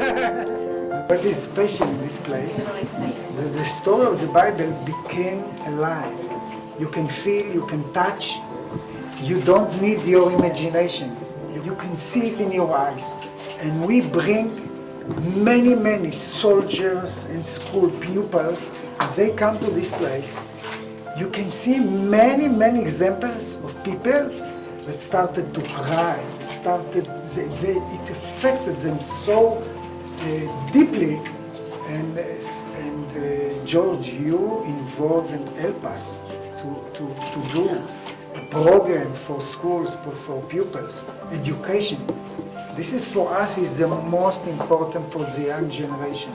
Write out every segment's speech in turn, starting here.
What is special in this place is that the story of the Bible became alive. You can feel, you can touch. You don't need your imagination. You can see it in your eyes. And we bring many soldiers and school pupils, and they come to this place. You can see many examples of people that started to cry. It affected them so deeply. And George, you involved and help us to do a program for schools, for pupils, education. This is for us is the most important for the young generation.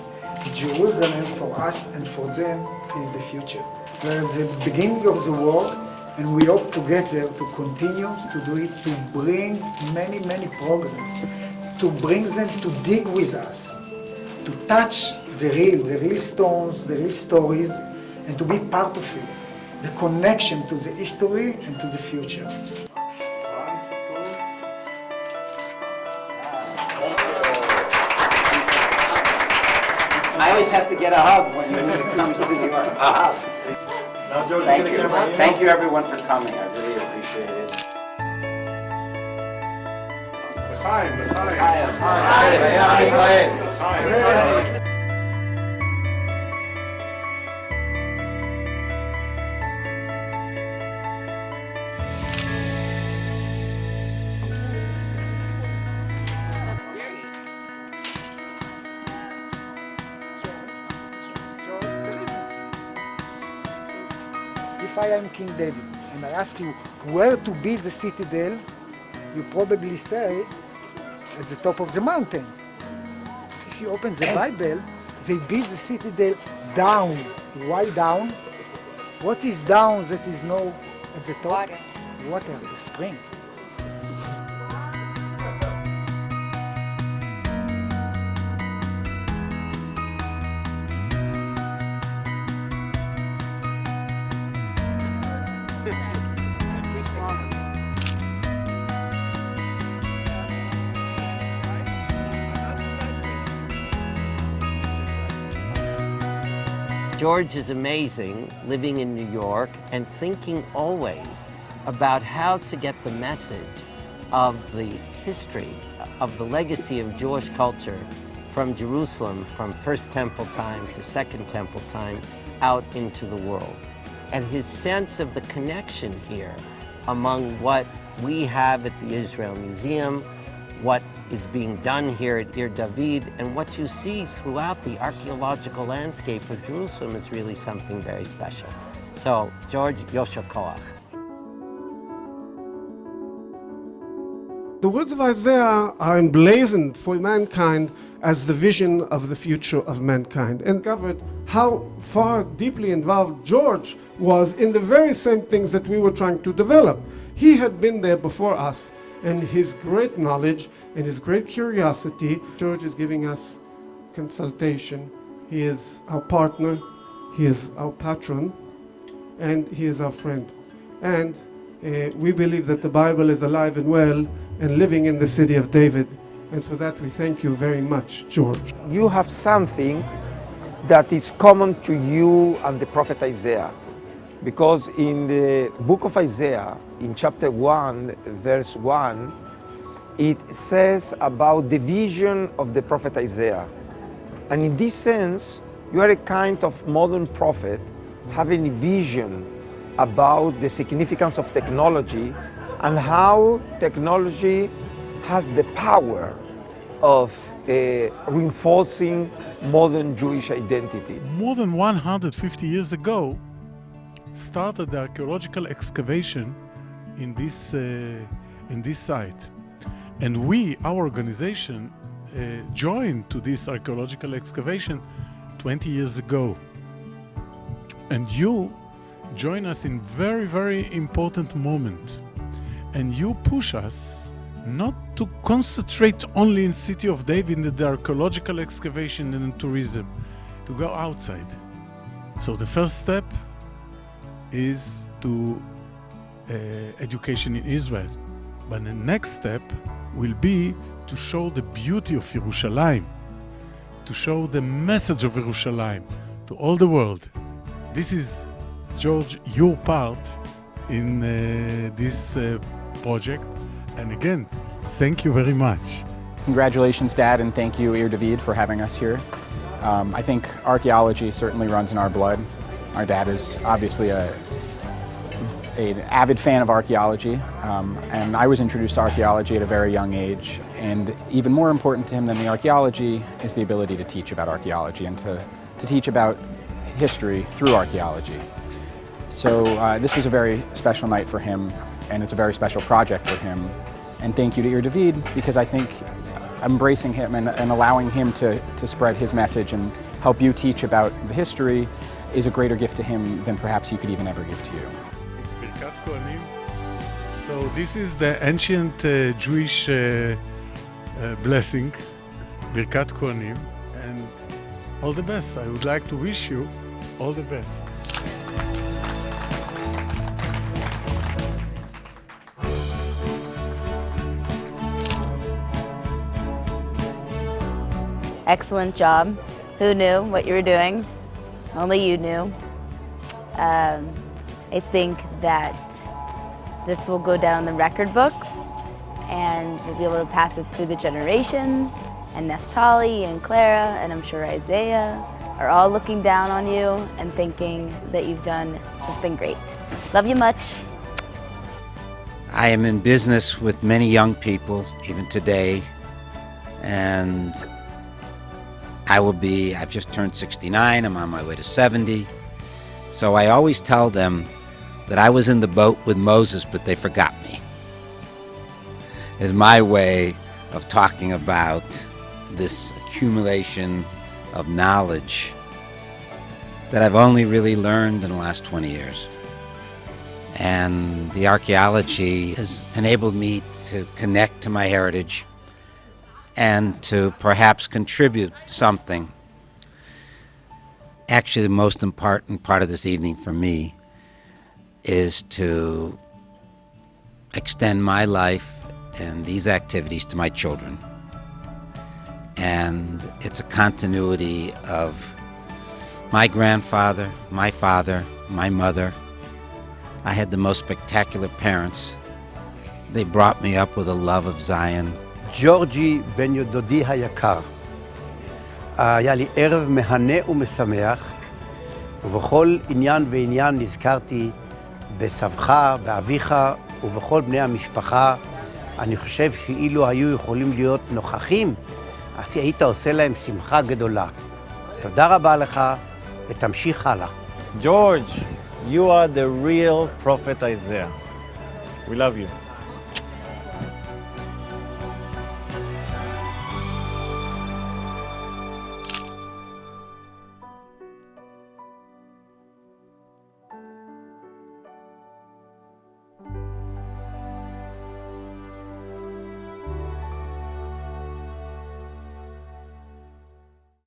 Jerusalem for us and for them is the future. We're at the beginning of the work, and we hope together to continue to do it, to bring many programs, to bring them to dig with us, to touch the real stones, the real stories, and to be part of it, the connection to the history and to the future. I always have to get a hug when it comes to New York. A hug. Now, George, Thank you. Thank you, everyone, for coming. I really appreciate it. If I am King David and I ask you where to build the citadel, you probably say at the top of the mountain. If you open the Bible, they build the citadel down. Why down? What is down that is no at the top? Water. Water, the spring. George is amazing, living in New York and thinking always about how to get the message of the history, of the legacy of Jewish culture from Jerusalem, from First Temple time to Second Temple time, out into the world. And his sense of the connection here among what we have at the Israel Museum, what is being done here at Ir David, and what you see throughout the archaeological landscape of Jerusalem is really something very special. So, George, Yosher Koach. The words of Isaiah are emblazoned for mankind as the vision of the future of mankind, and covered how far deeply involved George was in the very same things that we were trying to develop. He had been there before us, and his great knowledge and his great curiosity. George is giving us consultation. He is our partner, he is our patron, and he is our friend. And we believe that the Bible is alive and well and living in the city of David. And for that we thank you very much, George. You have something that is common to you and the prophet Isaiah. Because in the book of Isaiah, in chapter 1, verse 1, it says about the vision of the prophet Isaiah. And in this sense, you are a kind of modern prophet having a vision about the significance of technology and how technology has the power of reinforcing modern Jewish identity. More than 150 years ago, started the archaeological excavation in this site. And we, our organization, joined to this archaeological excavation 20 years ago. And you join us in very important moment. And you push us not to concentrate only in City of David in the archaeological excavation and in tourism, to go outside. So the first step is to education in Israel. But the next step will be to show the beauty of Yerushalayim, to show the message of Yerushalayim to all the world. This is, George, your part in this project. And again, thank you very much. Congratulations, Dad, and thank you, Ir David, for having us here. I think archaeology certainly runs in our blood. Our dad is obviously an avid fan of archaeology, and I was introduced to archaeology at a very young age. And even more important to him than the archaeology is the ability to teach about archaeology and to teach about history through archaeology. So this was a very special night for him, and it's a very special project for him. And thank you to Ir David, because I think embracing him and allowing him to spread his message and help you teach about the history is a greater gift to him than perhaps he could even ever give to you. It's Birkat Kohanim. So this is the ancient Jewish blessing, Birkat Kohanim, and all the best. I would like to wish you all the best. Excellent job. Who knew what you were doing? Only you knew. I think that this will go down in the record books, and we'll be able to pass it through the generations, and Naphtali and Clara, and I'm sure Isaiah are all looking down on you and thinking that you've done something great. Love you much. I am in business with many young people, even today, and I've just turned 69, I'm on my way to 70. So I always tell them that I was in the boat with Moses, but they forgot me. Is my way of talking about this accumulation of knowledge that I've only really learned in the last 20 years. And the archaeology has enabled me to connect to my heritage and to perhaps contribute something. Actually, the most important part of this evening for me is to extend my life and these activities to my children. And it's a continuity of my grandfather, my father, my mother. I had the most spectacular parents. They brought me up with a love of Zion. ג'ורג'י בן ידודי היקר, היה לי ערב מהנה ומשמח, ובכל עניין ועניין נזכרתי בסבך, באביך ובכל בני המשפחה. אני חושב שאילו היו יכולים להיות נוכחים, אז היית עושה להם שמחה גדולה. תודה רבה לך ותמשיך הלאה. George, you are the real prophet Isaiah. We love you.